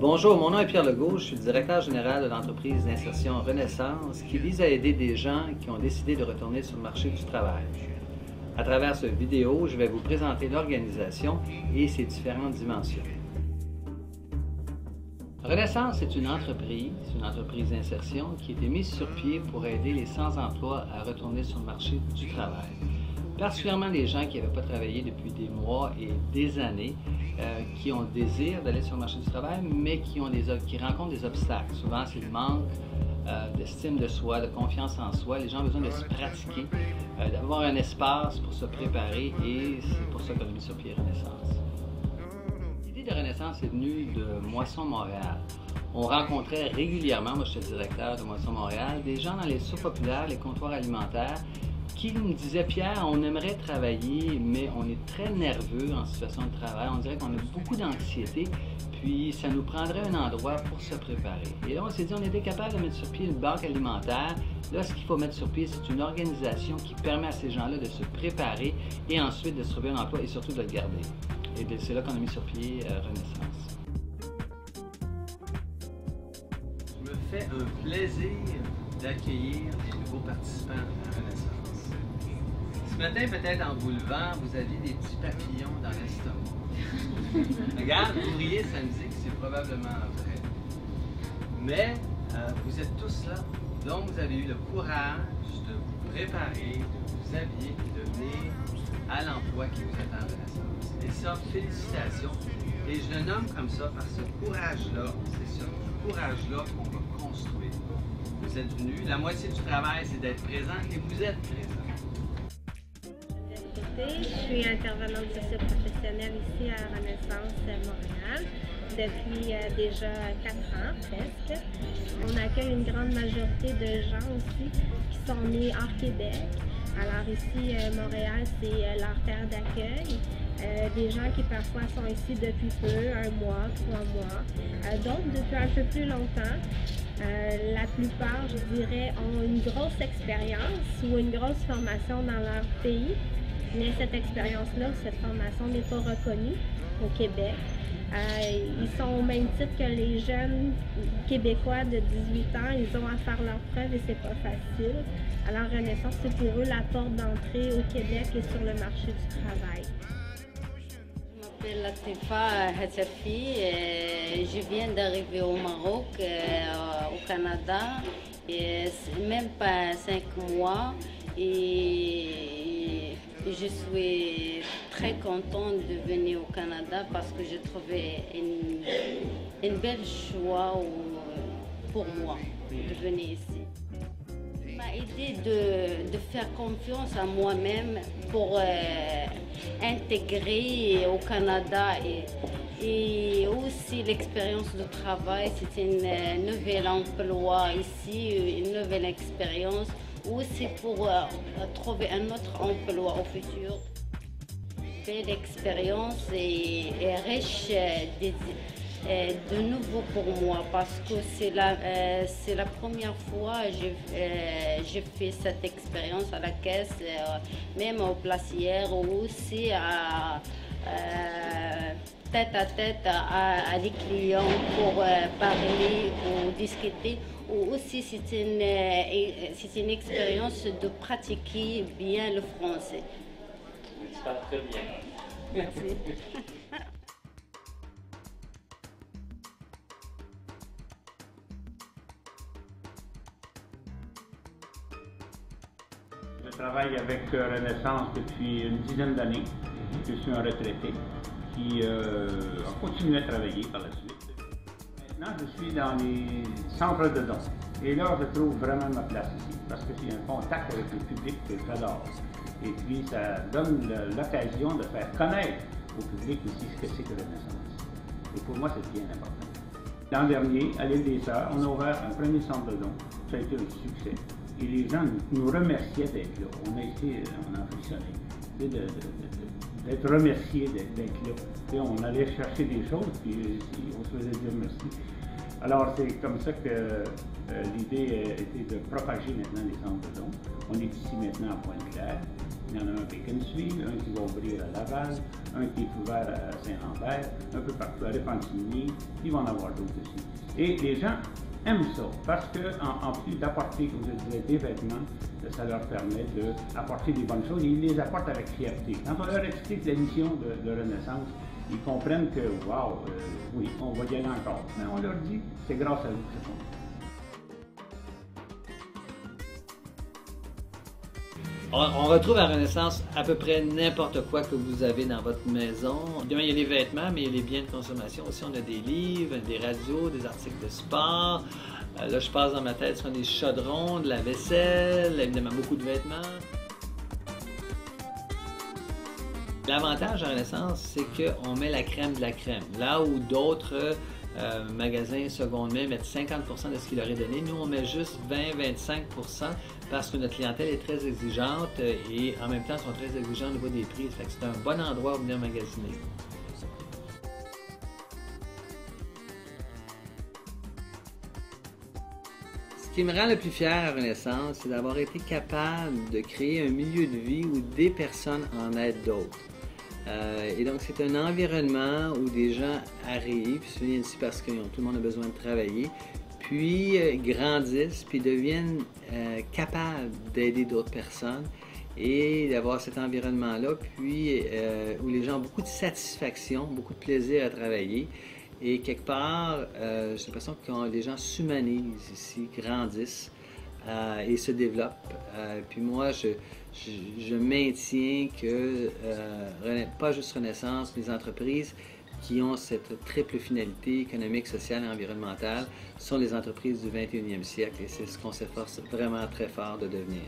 Bonjour, mon nom est Pierre Legault, je suis le directeur général de l'entreprise d'insertion Renaissance qui vise à aider des gens qui ont décidé de retourner sur le marché du travail. À travers cette vidéo, je vais vous présenter l'organisation et ses différentes dimensions. Renaissance est une entreprise d'insertion qui a été mise sur pied pour aider les sans-emploi à retourner sur le marché du travail. Particulièrement les gens qui n'avaient pas travaillé depuis des mois et des années, qui ont le désir d'aller sur le marché du travail, mais qui rencontrent des obstacles. Souvent, c'est le manque d'estime de soi, de confiance en soi. Les gens ont besoin de se pratiquer, d'avoir un espace pour se préparer, et c'est pour ça qu'on a mis sur pied Renaissance. L'idée de Renaissance est venue de Moisson Montréal. On rencontrait régulièrement, moi je suis le directeur de Moisson Montréal, des gens dans les sous-populaires, les comptoirs alimentaires, qui me disaient « Pierre, on aimerait travailler, mais on est très nerveux en situation de travail. On dirait qu'on a beaucoup d'anxiété, puis ça nous prendrait un endroit pour se préparer. » Et là, on s'est dit, on était capable de mettre sur pied une banque alimentaire. Là, ce qu'il faut mettre sur pied, c'est une organisation qui permet à ces gens-là de se préparer et ensuite de se trouver un emploi et surtout de le garder. Et c'est là qu'on a mis sur pied Renaissance. Je me fais un plaisir d'accueillir les nouveaux participants à Renaissance. Ce matin, peut-être en vous levant, vous aviez des petits papillons dans l'estomac. Regarde, ouvrier, ça me dit que c'est probablement vrai. Mais vous êtes tous là, donc vous avez eu le courage de vous préparer, de vous habiller et de venir à l'emploi qui vous attend à Renaissance. Et ça, félicitations. Et je le nomme comme ça parce que ce courage-là, c'est ce courage-là qu'on va construire. Vous êtes venus, la moitié du travail, c'est d'être présent et vous êtes présent. Je suis intervenante socio-professionnelle ici à Renaissance Montréal depuis déjà 4 ans presque. On accueille une grande majorité de gens aussi qui sont nés hors Québec. Alors ici, Montréal, c'est leur terre d'accueil. Des gens qui parfois sont ici depuis peu, 1 mois, 3 mois, d'autres depuis un peu plus longtemps. La plupart, je dirais, ont une grosse expérience ou une grosse formation dans leur pays. Mais cette expérience-là, cette formation n'est pas reconnue au Québec. Ils sont au même titre que les jeunes Québécois de 18 ans. Ils ont à faire leurs preuves et c'est pas facile. Alors Renaissance, c'est pour eux la porte d'entrée au Québec et sur le marché du travail. Je m'appelle Latifa Hatsafi. Je viens d'arriver au Maroc, au Canada, même pas 5 mois. Et je suis très contente de venir au Canada parce que j'ai trouvé une belle choix pour moi de venir ici. Ça m'a aidé de faire confiance à moi-même pour intégrer au Canada et aussi l'expérience de travail. C'est un nouvel emploi ici, une nouvelle expérience. Aussi pour trouver un autre emploi au futur. Belle expérience et riche de nouveau pour moi parce que c'est la première fois que j'ai fait cette expérience à la caisse, même aux placières ou aussi tête à tête à des clients pour parler ou discuter. Ou aussi c'est une expérience de pratiquer bien le français. Tu parles très bien. Merci. Je travaille avec Renaissance depuis une dizaine d'années. Je suis un retraité qui a continué à travailler par la suite. Maintenant, je suis dans les centres de dons. Et là, je trouve vraiment ma place ici, parce que j'ai un contact avec le public que j'adore. Et puis, ça donne l'occasion de faire connaître au public aussi ce que c'est que Renaissance. Et pour moi, c'est bien important. L'an dernier, à l'île des Sœurs, on a ouvert un premier centre de dons. Ça a été un succès. Et les gens nous remerciaient d'être là. On a frissonné, d'être remerciés d'être là. Et on allait chercher des choses, puis on se faisait dire merci. Alors, c'est comme ça que l'idée était de propager maintenant les centres de dons. On est ici maintenant à Pointe-Claire. Il y en a un à Beaconsfield, un qui va ouvrir à Laval, un qui est ouvert à Saint-Lambert, un peu partout, à Repentigny, il va en avoir d'autres aussi. Et les gens aiment ça parce qu'en plus d'apporter, comme je disais, des vêtements, ça leur permet d'apporter des bonnes choses. Ils les apportent avec fierté. Quand on leur explique la mission de Renaissance, ils comprennent que, wow, oui, on va y aller encore. Mais on leur dit, c'est grâce à vous que c'est comme ça. On retrouve à Renaissance à peu près n'importe quoi que vous avez dans votre maison. Évidemment, il y a les vêtements, mais il y a les biens de consommation aussi. On a des livres, des radios, des articles de sport. Là, je passe dans ma tête, ce sont des chaudrons, de la vaisselle, évidemment beaucoup de vêtements. L'avantage à Renaissance, c'est qu'on met la crème de la crème. Là où d'autres magasins seconde main mettent 50% de ce qu'ils leur est donné, nous on met juste 20-25% parce que notre clientèle est très exigeante et en même temps sont très exigeants au niveau des prix. C'est un bon endroit où venir magasiner. Ce qui me rend le plus fier à Renaissance, c'est d'avoir été capable de créer un milieu de vie où des personnes en aident d'autres. Et donc, c'est un environnement où des gens arrivent, se viennent ici parce que tout le monde a besoin de travailler, puis grandissent, puis deviennent capables d'aider d'autres personnes et d'avoir cet environnement-là, puis où les gens ont beaucoup de satisfaction, beaucoup de plaisir à travailler. Et quelque part, j'ai l'impression que les gens s'humanisent ici, grandissent et se développent. Puis moi, je maintiens que, pas juste Renaissance, les entreprises qui ont cette triple finalité économique, sociale et environnementale sont les entreprises du 21e siècle et c'est ce qu'on s'efforce vraiment très fort de devenir.